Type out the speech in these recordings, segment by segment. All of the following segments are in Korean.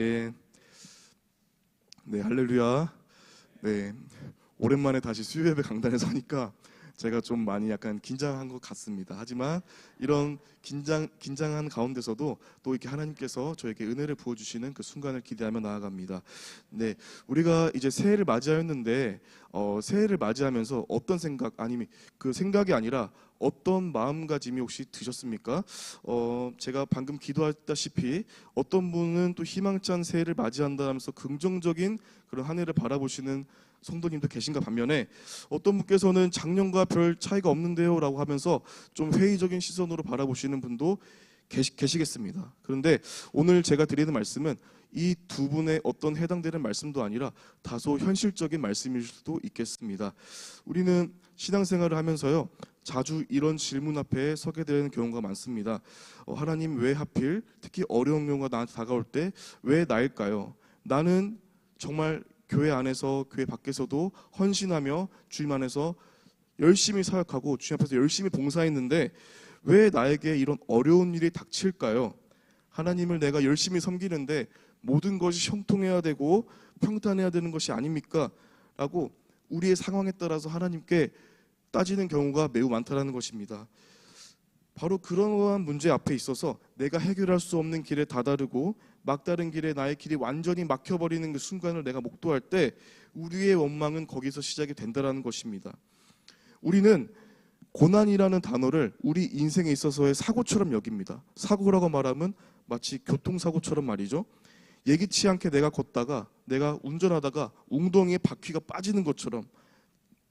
네, 네, 할렐루야. 네, 오랜만에 다시 수요예배 강단에 서니까 제가 좀 많이 약간 긴장한 것 같습니다. 하지만 이런 긴장한 가운데서도 또 이렇게 하나님께서 저에게 은혜를 부어주시는 그 순간을 기대하며 나아갑니다. 네, 우리가 이제 새해를 맞이하였는데 새해를 맞이하면서 어떤 생각 아니면 그 생각이 아니라 어떤 마음가짐이 혹시 드셨습니까? 제가 방금 기도했다시피 어떤 분은 또 희망찬 새해를 맞이한다 하면서 긍정적인 그런 한 해를 바라보시는 성도님도 계신가 반면에 어떤 분께서는 작년과 별 차이가 없는데요 라고 하면서 좀 회의적인 시선으로 바라보시는 분도 계시겠습니다. 그런데 오늘 제가 드리는 말씀은 이 두 분의 어떤 해당되는 말씀도 아니라 다소 현실적인 말씀일 수도 있겠습니다. 우리는 신앙생활을 하면서요 자주 이런 질문 앞에 서게 되는 경우가 많습니다. 하나님 왜 하필 특히 어려운 경우가 나한테 다가올 때 왜 나일까요? 나는 정말 교회 안에서 교회 밖에서도 헌신하며 주님 안에서 열심히 사역하고 주님 앞에서 열심히 봉사했는데 왜 나에게 이런 어려운 일이 닥칠까요? 하나님을 내가 열심히 섬기는데 모든 것이 형통해야 되고 평탄해야 되는 것이 아닙니까? 라고 우리의 상황에 따라서 하나님께 따지는 경우가 매우 많다는 것입니다. 바로 그러한 문제 앞에 있어서 내가 해결할 수 없는 길에 다다르고 막다른 길에 나의 길이 완전히 막혀버리는 그 순간을 내가 목도할 때 우리의 원망은 거기서 시작이 된다는 것입니다. 우리는 고난이라는 단어를 우리 인생에 있어서의 사고처럼 여깁니다. 사고라고 말하면 마치 교통사고처럼 말이죠. 예기치 않게 내가 걷다가 내가 운전하다가 웅덩이에 바퀴가 빠지는 것처럼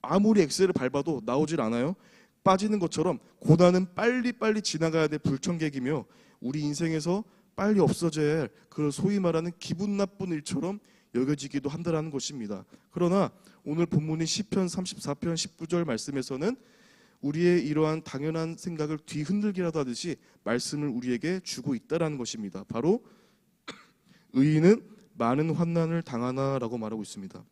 아무리 엑셀을 밟아도 나오질 않아요. 빠지는 것처럼 고난은 빨리빨리 지나가야 될 불청객이며 우리 인생에서 빨리 없어져야 할 그런 소위 말하는 기분 나쁜 일처럼 여겨지기도 한다는 것입니다. 그러나 오늘 본문인 시편 34편 19절 말씀에서는 우리의 이러한 당연한 생각을 뒤흔들기라도 하듯이 말씀을 우리에게 주고 있다는 것입니다. 바로 의인은 많은 환난을 당하나라고 말하고 있습니다.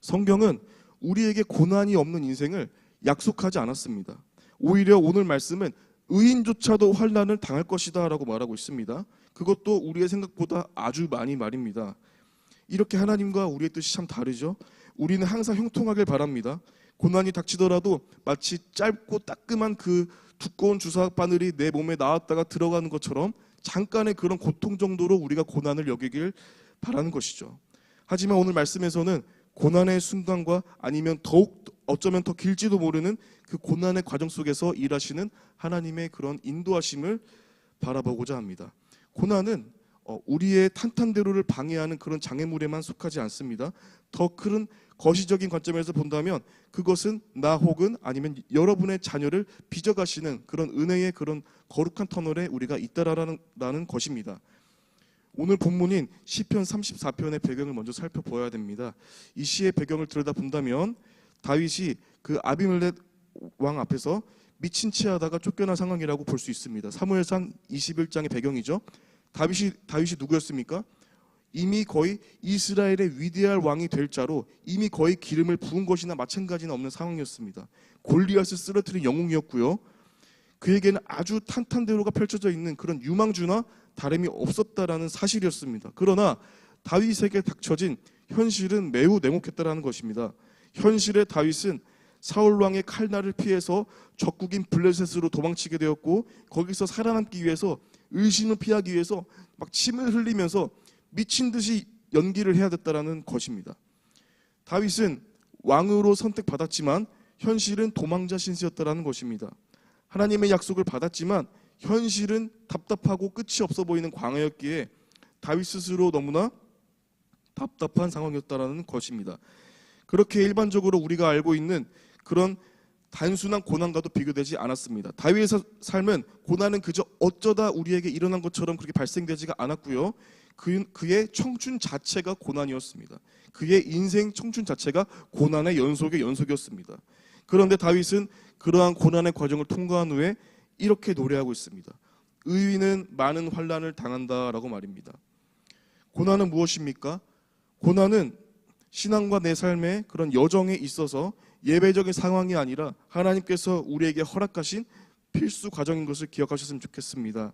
성경은 우리에게 고난이 없는 인생을 약속하지 않았습니다. 오히려 오늘 말씀은 의인조차도 환난을 당할 것이다 라고 말하고 있습니다. 그것도 우리의 생각보다 아주 많이 말입니다. 이렇게 하나님과 우리의 뜻이 참 다르죠. 우리는 항상 형통하길 바랍니다. 고난이 닥치더라도 마치 짧고 따끔한 그 두꺼운 주사 바늘이 내 몸에 나왔다가 들어가는 것처럼 잠깐의 그런 고통 정도로 우리가 고난을 여기길 바라는 것이죠. 하지만 오늘 말씀에서는 고난의 순간과 아니면 더욱 어쩌면 더 길지도 모르는 그 고난의 과정 속에서 일하시는 하나님의 그런 인도하심을 바라보고자 합니다. 고난은 우리의 탄탄대로를 방해하는 그런 장애물에만 속하지 않습니다. 더 큰 거시적인 관점에서 본다면 그것은 나 혹은 아니면 여러분의 자녀를 빚어가시는 그런 은혜의 그런 거룩한 터널에 우리가 있다라는 것입니다. 오늘 본문인 시편 34편의 배경을 먼저 살펴보아야 됩니다. 이 시의 배경을 들여다본다면 다윗이 그 아비멜렉 왕 앞에서 미친 채 하다가 쫓겨난 상황이라고 볼 수 있습니다. 사무엘상 21장의 배경이죠. 다윗이 누구였습니까? 이미 거의 이스라엘의 위대할 왕이 될 자로 이미 거의 기름을 부은 것이나 마찬가지는 없는 상황이었습니다. 골리앗을 쓰러뜨린 영웅이었고요. 그에게는 아주 탄탄대로가 펼쳐져 있는 그런 유망주나 다름이 없었다라는 사실이었습니다. 그러나 다윗에게 닥쳐진 현실은 매우 냉혹했다라는 것입니다. 현실의 다윗은 사울 왕의 칼날을 피해서 적국인 블레셋으로 도망치게 되었고 거기서 살아남기 위해서 의심을 피하기 위해서 막 침을 흘리면서 미친 듯이 연기를 해야 됐다라는 것입니다. 다윗은 왕으로 선택받았지만 현실은 도망자 신세였다라는 것입니다. 하나님의 약속을 받았지만 현실은 답답하고 끝이 없어 보이는 광야였기에 다윗 스스로 너무나 답답한 상황이었다라는 것입니다. 그렇게 일반적으로 우리가 알고 있는 그런 단순한 고난과도 비교되지 않았습니다. 다윗의 삶은 고난은 그저 어쩌다 우리에게 일어난 것처럼 그렇게 발생되지가 않았고요. 그의 청춘 자체가 고난이었습니다. 그의 인생 청춘 자체가 고난의 연속의 연속이었습니다. 그런데 다윗은 그러한 고난의 과정을 통과한 후에 이렇게 노래하고 있습니다. 의인은 많은 환난을 당한다라고 말입니다. 고난은 무엇입니까? 고난은 신앙과 내 삶의 그런 여정에 있어서 예배적인 상황이 아니라 하나님께서 우리에게 허락하신 필수 과정인 것을 기억하셨으면 좋겠습니다.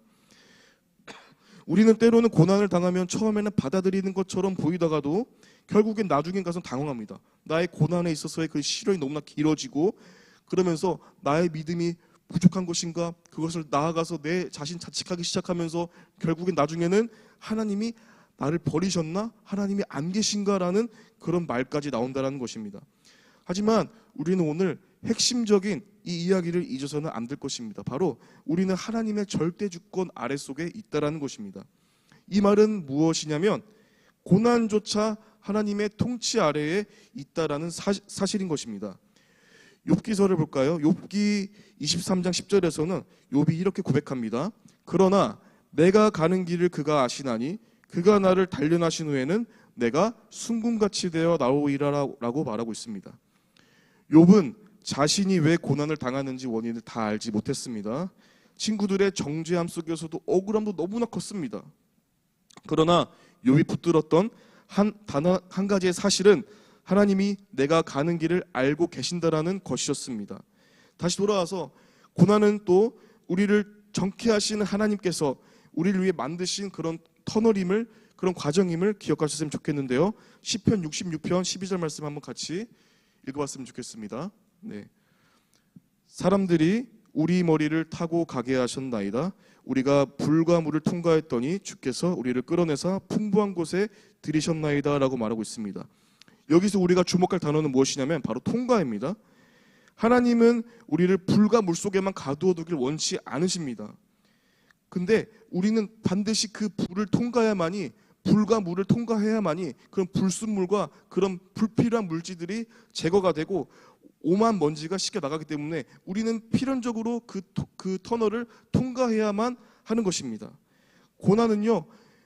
우리는 때로는 고난을 당하면 처음에는 받아들이는 것처럼 보이다가도 결국엔 나중에 가서 당황합니다. 나의 고난에 있어서의 그 시련이 너무나 길어지고, 그러면서 나의 믿음이 부족한 것인가, 그것을 나아가서 내 자신 자책하기 시작하면서 결국엔 나중에는 하나님이 나를 버리셨나? 하나님이 안 계신가라는 그런 말까지 나온다는 것입니다. 하지만 우리는 오늘 핵심적인 이 이야기를 잊어서는 안 될 것입니다. 바로 우리는 하나님의 절대 주권 아래 속에 있다라는 것입니다. 이 말은 무엇이냐면 고난조차 하나님의 통치 아래에 있다라는 사실인 것입니다. 욥기서를 볼까요? 욥기 23장 10절에서는 욥이 이렇게 고백합니다. 그러나 내가 가는 길을 그가 아시나니 그가 나를 단련하신 후에는 내가 순금같이 되어 나오리라라고 말하고 있습니다. 욥은 자신이 왜 고난을 당하는지 원인을 다 알지 못했습니다. 친구들의 정죄함 속에서도 억울함도 너무나 컸습니다. 그러나 욥이 붙들었던 한 가지의 사실은 하나님이 내가 가는 길을 알고 계신다라는 것이었습니다. 다시 돌아와서 고난은 또 우리를 정케하시는 하나님께서 우리를 위해 만드신 그런 터널임을, 그런 과정임을 기억하셨으면 좋겠는데요. 시편 66편 12절 말씀 한번 같이 읽어봤으면 좋겠습니다. 네. 사람들이 우리 머리를 타고 가게 하셨나이다. 우리가 불과 물을 통과했더니 주께서 우리를 끌어내사 풍부한 곳에 들이셨나이다 라고 말하고 있습니다. 여기서 우리가 주목할 단어는 무엇이냐면 바로 통과입니다. 하나님은 우리를 불과 물 속에만 가두어 두길 원치 않으십니다. 근데 우리는 반드시 그 불을 통과해야만이, 불과 물을 통과해야만이 그런 불순물과 그런 불필요한 물질들이 제거가 되고 오만 먼지가 씻겨 나가기 때문에 우리는 필연적으로 그 터널을 통과해야만 하는 것입니다. 고난은요,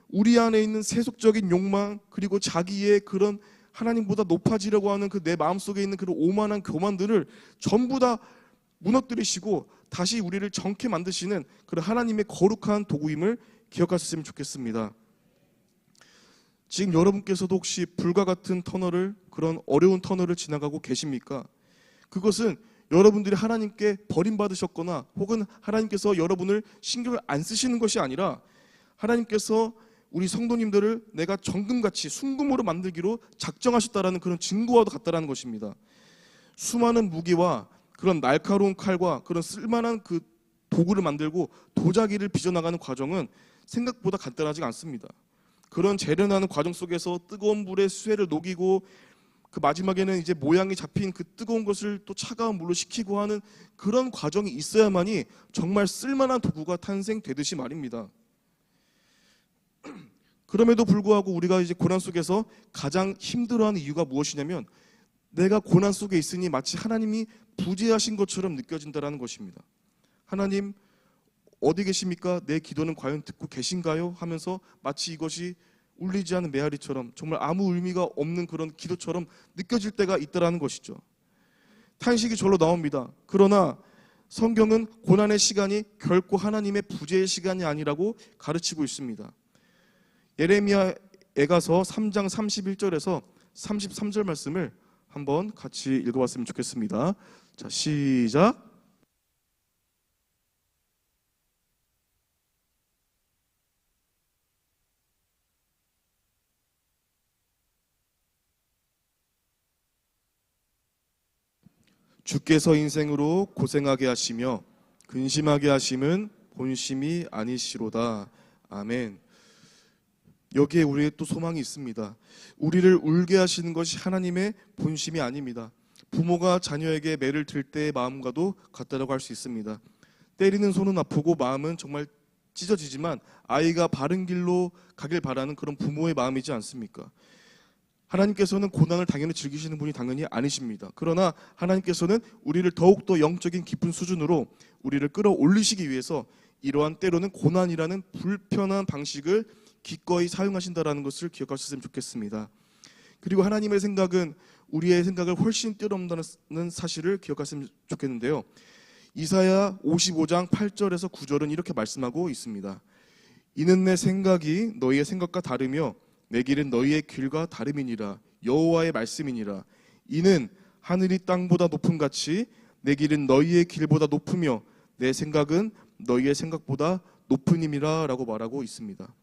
우리 안에 있는 세속적인 욕망, 그리고 자기의 그런 하나님보다 높아지려고 하는 그 내 마음속에 있는 그런 오만한 교만들을 전부 다 무너뜨리시고 다시 우리를 정케 만드시는 그런 하나님의 거룩한 도구임을 기억하셨으면 좋겠습니다. 지금 여러분께서도 혹시 불과 같은 터널을, 그런 어려운 터널을 지나가고 계십니까? 그것은 여러분들이 하나님께 버림받으셨거나 혹은 하나님께서 여러분을 신경을 안 쓰시는 것이 아니라 하나님께서 우리 성도님들을 내가 정금같이 순금으로 만들기로 작정하셨다라는 그런 증거와도 같다라는 것입니다. 수많은 무기와 그런 날카로운 칼과 그런 쓸만한 그 도구를 만들고 도자기를 빚어나가는 과정은 생각보다 간단하지 않습니다. 그런 재련하는 과정 속에서 뜨거운 불에 쇠를 녹이고 그 마지막에는 이제 모양이 잡힌 그 뜨거운 것을 또 차가운 물로 식히고 하는 그런 과정이 있어야만이 정말 쓸만한 도구가 탄생되듯이 말입니다. 그럼에도 불구하고 우리가 이제 고난 속에서 가장 힘들어하는 이유가 무엇이냐면 내가 고난 속에 있으니 마치 하나님이 부재하신 것처럼 느껴진다는 것입니다. 하나님 어디 계십니까? 내 기도는 과연 듣고 계신가요? 하면서 마치 이것이 울리지 않은 메아리처럼 정말 아무 의미가 없는 그런 기도처럼 느껴질 때가 있다는 것이죠. 탄식이 절로 나옵니다. 그러나 성경은 고난의 시간이 결코 하나님의 부재의 시간이 아니라고 가르치고 있습니다. 예레미야에가서 3장 31절에서 33절 말씀을 한번 같이 읽어봤으면 좋겠습니다. 자, 시작. 주께서 인생으로 고생하게 하시며 근심하게 하심은 본심이 아니시로다. 아멘. 여기에 우리의 또 소망이 있습니다. 우리를 울게 하시는 것이 하나님의 본심이 아닙니다. 부모가 자녀에게 매를 들 때의 마음과도 같다고 할 수 있습니다. 때리는 손은 아프고 마음은 정말 찢어지지만 아이가 바른 길로 가길 바라는 그런 부모의 마음이지 않습니까? 하나님께서는 고난을 당연히 즐기시는 분이 당연히 아니십니다. 그러나 하나님께서는 우리를 더욱더 영적인 깊은 수준으로 우리를 끌어올리시기 위해서 이러한 때로는 고난이라는 불편한 방식을 기꺼이 사용하신다는 것을 기억하셨으면 좋겠습니다. 그리고 하나님의 생각은 우리의 생각을 훨씬 뛰어넘는다는 사실을 기억하셨으면 좋겠는데요. 이사야 55장 8절에서 9절은 이렇게 말씀하고 있습니다. 이는 내 생각이 너희의 생각과 다르며 내 길은 너희의 길과 다름이니라. 여호와의 말씀이니라. 이는 하늘이 땅보다 높음 같이 내 길은 너희의 길보다 높으며 내 생각은 너희의 생각보다 높으님이라 라고 말하고 있습니다.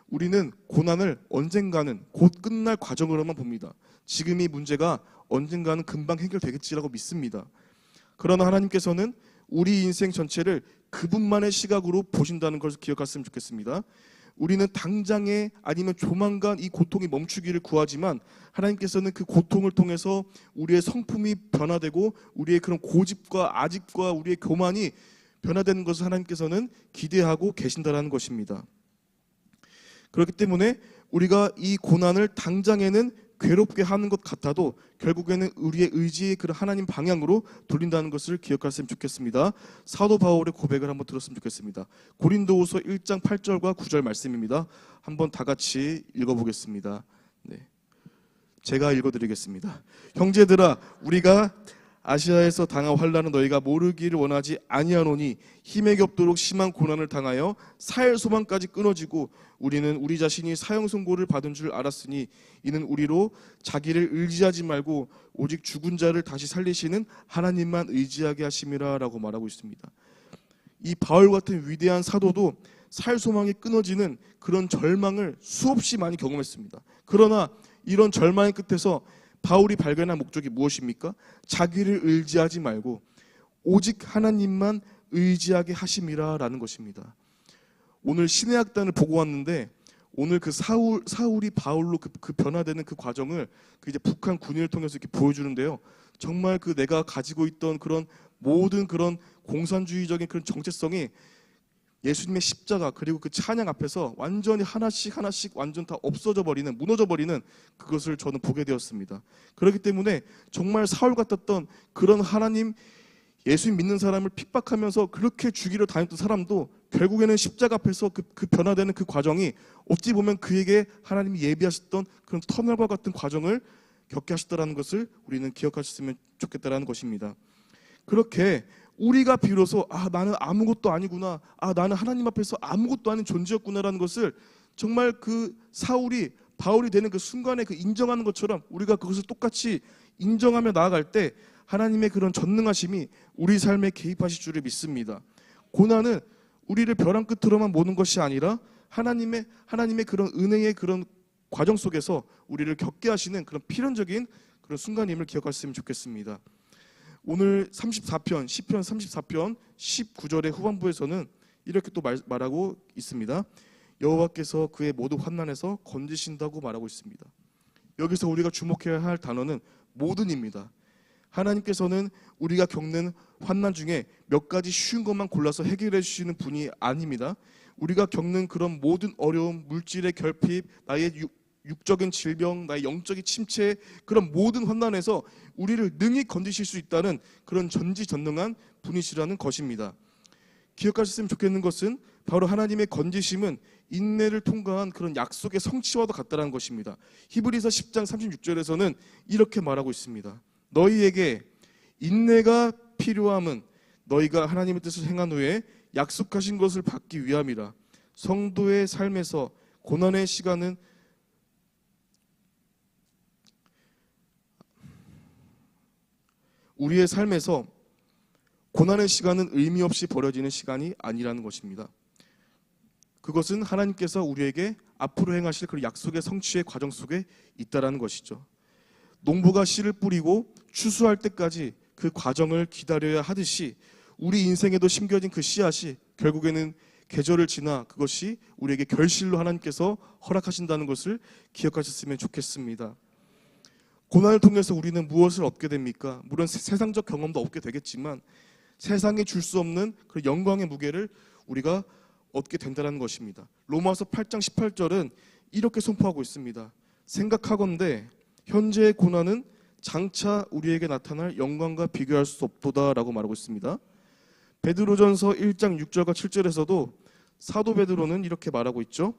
우리는 고난을 언젠가는 곧 끝날 과정으로만 봅니다. 지금 이 문제가 언젠가는 금방 해결되겠지라고 믿습니다. 그러나 하나님께서는 우리 인생 전체를 그분만의 시각으로 보신다는 것을 기억했으면 좋겠습니다. 우리는 당장에 아니면 조만간 이 고통이 멈추기를 구하지만 하나님께서는 그 고통을 통해서 우리의 성품이 변화되고 우리의 그런 고집과 아집과 우리의 교만이 변화되는 것을 하나님께서는 기대하고 계신다는 것입니다. 그렇기 때문에 우리가 이 고난을 당장에는 괴롭게 하는 것 같아도 결국에는 우리의 의지의 그런 하나님 방향으로 돌린다는 것을 기억했으면 좋겠습니다. 사도 바울의 고백을 한번 들었으면 좋겠습니다. 고린도후서 1장 8절과 9절 말씀입니다. 한번 다 같이 읽어보겠습니다. 네. 제가 읽어드리겠습니다. 형제들아, 우리가 아시아에서 당한 환난은 너희가 모르기를 원하지 아니하노니 힘에 겹도록 심한 고난을 당하여 살 소망까지 끊어지고 우리는 우리 자신이 사형 선고를 받은 줄 알았으니 이는 우리로 자기를 의지하지 말고 오직 죽은 자를 다시 살리시는 하나님만 의지하게 하심이라 라고 말하고 있습니다. 이 바울 같은 위대한 사도도 살 소망이 끊어지는 그런 절망을 수없이 많이 경험했습니다. 그러나 이런 절망의 끝에서 바울이 발견한 목적이 무엇입니까? 자기를 의지하지 말고 오직 하나님만 의지하게 하심이라 라는 것입니다. 오늘 신해학단을 보고 왔는데 오늘 그 사울이 바울로 그 변화되는 그 과정을 그 이제 북한 군인을 통해서 이렇게 보여주는데요. 정말 그 내가 가지고 있던 그런 모든 그런 공산주의적인 그런 정체성이 예수님의 십자가 그리고 그 찬양 앞에서 완전히 하나씩 완전 다 없어져 버리는, 무너져 버리는 그것을 저는 보게 되었습니다. 그렇기 때문에 정말 사울 같았던 그런 하나님, 예수님 믿는 사람을 핍박하면서 그렇게 죽이러 다녔던 사람도 결국에는 십자가 앞에서 그 변화되는 그 과정이 어찌 보면 그에게 하나님이 예비하셨던 그런 터널과 같은 과정을 겪게 하셨다는 것을 우리는 기억하셨으면 좋겠다는 것입니다. 그렇게 우리가 비로소 나는 아무것도 아니구나, 나는 하나님 앞에서 아무것도 아닌 존재였구나라는 것을 정말 그 사울이 바울이 되는 그 순간에 그 인정하는 것처럼 우리가 그것을 똑같이 인정하며 나아갈 때 하나님의 그런 전능하심이 우리 삶에 개입하실 줄을 믿습니다. 고난은 우리를 벼랑 끝으로만 모는 것이 아니라 하나님의 그런 은혜의 그런 과정 속에서 우리를 겪게 하시는 그런 필연적인 그런 순간임을 기억하셨으면 좋겠습니다. 오늘 34편, 시편 34편 19절의 후반부에서는 이렇게 또 말하고 있습니다. 여호와께서 그의 모든 환난에서 건지신다고 말하고 있습니다. 여기서 우리가 주목해야 할 단어는 모든입니다. 하나님께서는 우리가 겪는 환난 중에 몇 가지 쉬운 것만 골라서 해결해 주시는 분이 아닙니다. 우리가 겪는 그런 모든 어려움, 물질의 결핍, 나의 육적인 질병, 나의 영적인 침체, 그런 모든 환난에서 우리를 능히 건지실 수 있다는 그런 전지전능한 분이시라는 것입니다. 기억하셨으면 좋겠는 것은 바로 하나님의 건지심은 인내를 통과한 그런 약속의 성취와도 같다는 것입니다. 히브리서 10장 36절에서는 이렇게 말하고 있습니다. 너희에게 인내가 필요함은 너희가 하나님의 뜻을 행한 후에 약속하신 것을 받기 위함이라. 성도의 삶에서 고난의 시간은 우리의 삶에서 고난의 시간은 의미 없이 버려지는 시간이 아니라는 것입니다. 그것은 하나님께서 우리에게 앞으로 행하실 그 약속의 성취의 과정 속에 있다라는 것이죠. 농부가 씨를 뿌리고 추수할 때까지 그 과정을 기다려야 하듯이 우리 인생에도 심겨진 그 씨앗이 결국에는 계절을 지나 그것이 우리에게 결실로 하나님께서 허락하신다는 것을 기억하셨으면 좋겠습니다. 고난을 통해서 우리는 무엇을 얻게 됩니까? 물론 세상적 경험도 얻게 되겠지만 세상에 줄 수 없는 그 영광의 무게를 우리가 얻게 된다는 것입니다. 로마서 8장 18절은 이렇게 선포하고 있습니다. 생각하건대 현재의 고난은 장차 우리에게 나타날 영광과 비교할 수 없도다라고 말하고 있습니다. 베드로전서 1장 6절과 7절에서도 사도 베드로는 이렇게 말하고 있죠.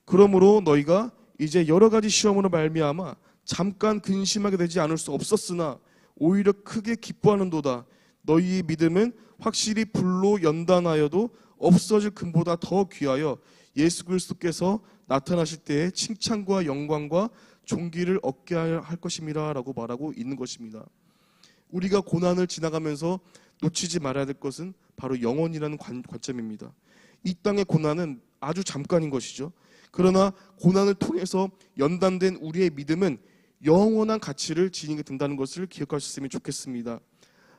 그러므로 너희가 이제 여러 가지 시험으로 말미암아 잠깐 근심하게 되지 않을 수 없었으나 오히려 크게 기뻐하는도다. 너희의 믿음은 확실히 불로 연단하여도 없어질 금보다 더 귀하여 예수 그리스도께서 나타나실 때에 칭찬과 영광과 존귀를 얻게 할 것임이라 라고 말하고 있는 것입니다. 우리가 고난을 지나가면서 놓치지 말아야 될 것은 바로 영원이라는 관점입니다. 이 땅의 고난은 아주 잠깐인 것이죠. 그러나 고난을 통해서 연단된 우리의 믿음은 영원한 가치를 지니게 된다는 것을 기억하셨으면 좋겠습니다.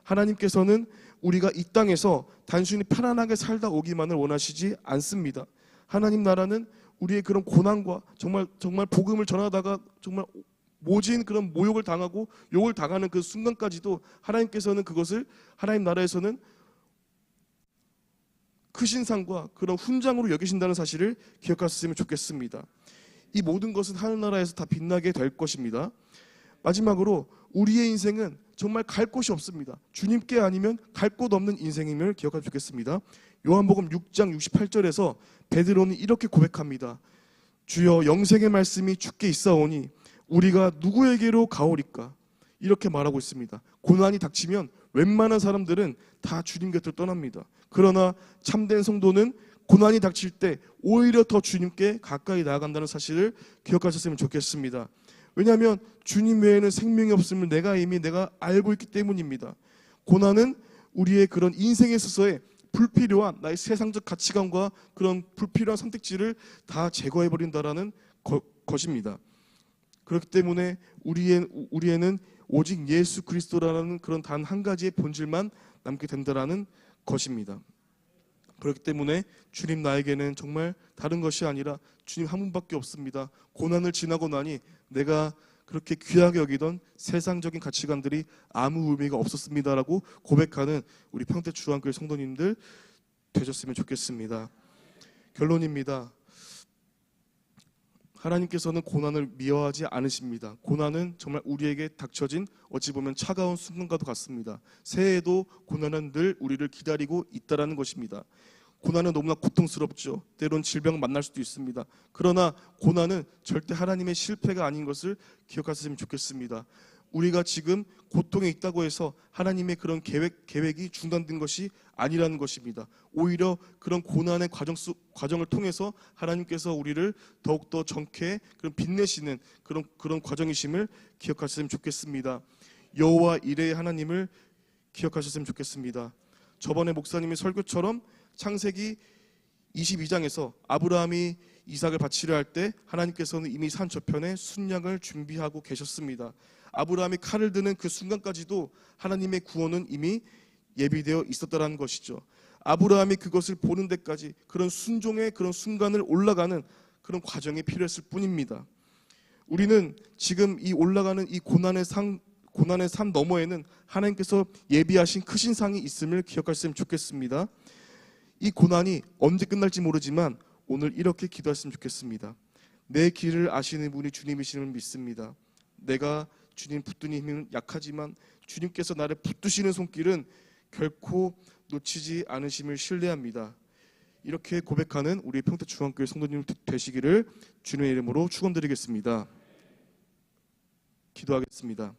하나님께서는 우리가 이 땅에서 단순히 편안하게 살다 오기만을 원하시지 않습니다. 하나님 나라는 우리의 그런 고난과 정말 복음을 전하다가 정말 모진 그런 모욕을 당하고 욕을 당하는 그 순간까지도 하나님께서는 그것을 하나님 나라에서는 크신 상과 그런 훈장으로 여기신다는 사실을 기억하셨으면 좋겠습니다. 이 모든 것은 하늘나라에서 다 빛나게 될 것입니다. 마지막으로 우리의 인생은 정말 갈 곳이 없습니다. 주님께 아니면 갈 곳 없는 인생임을 기억하면 좋겠습니다. 요한복음 6장 68절에서 베드로는 이렇게 고백합니다. 주여 영생의 말씀이 주께 있사오니 우리가 누구에게로 가오리까? 이렇게 말하고 있습니다. 고난이 닥치면 웬만한 사람들은 다 주님 곁을 떠납니다. 그러나 참된 성도는 고난이 닥칠 때 오히려 더 주님께 가까이 나아간다는 사실을 기억하셨으면 좋겠습니다. 왜냐하면 주님 외에는 생명이 없음을 내가 알고 있기 때문입니다. 고난은 우리의 그런 인생에 있어서의 불필요한 나의 세상적 가치관과 그런 불필요한 선택지를 다 제거해버린다라는 것입니다. 그렇기 때문에 우리에는 오직 예수 그리스도라는 그런 단 한 가지의 본질만 남게 된다라는 것입니다. 그렇기 때문에 주님 나에게는 정말 다른 것이 아니라 주님 한 분밖에 없습니다. 고난을 지나고 나니 내가 그렇게 귀하게 여기던 세상적인 가치관들이 아무 의미가 없었습니다라고 고백하는 우리 평택 주한교회 성도님들 되셨으면 좋겠습니다. 결론입니다. 하나님께서는 고난을 미워하지 않으십니다. 고난은 정말 우리에게 닥쳐진 어찌 보면 차가운 순간과도 같습니다. 새해에도 고난은 늘 우리를 기다리고 있다라는 것입니다. 고난은 너무나 고통스럽죠. 때론 질병 만날 수도 있습니다. 그러나 고난은 절대 하나님의 실패가 아닌 것을 기억하셨으면 좋겠습니다. 우리가 지금 고통에 있다고 해서 하나님의 그런 계획이 중단된 것이 아니라는 것입니다. 오히려 그런 고난의 과정을 통해서 하나님께서 우리를 더욱더 정케 그런 빛내시는 그런 과정이심을 기억하셨으면 좋겠습니다. 여호와 이레의 하나님을 기억하셨으면 좋겠습니다. 저번에 목사님의 설교처럼 창세기 22장에서 아브라함이 이삭을 바치려 할 때 하나님께서는 이미 산 저편에 순양을 준비하고 계셨습니다. 아브라함이 칼을 드는 그 순간까지도 하나님의 구원은 이미 예비되어 있었다는 것이죠. 아브라함이 그것을 보는 데까지 그런 순종의 그런 순간을 올라가는 그런 과정이 필요했을 뿐입니다. 우리는 지금 이 올라가는 이 고난의 산 너머에는 하나님께서 예비하신 크신 상이 있음을 기억하셨으면 좋겠습니다. 이 고난이 언제 끝날지 모르지만 오늘 이렇게 기도했으면 좋겠습니다. 내 길을 아시는 분이 주님이심을 믿습니다. 내가 주님 붙드는 힘은 약하지만 주님께서 나를 붙드시는 손길은 결코 놓치지 않으심을 신뢰합니다. 이렇게 고백하는 우리 평택 중앙교회 성도님 되시기를 주님의 이름으로 축원드리겠습니다. 기도하겠습니다.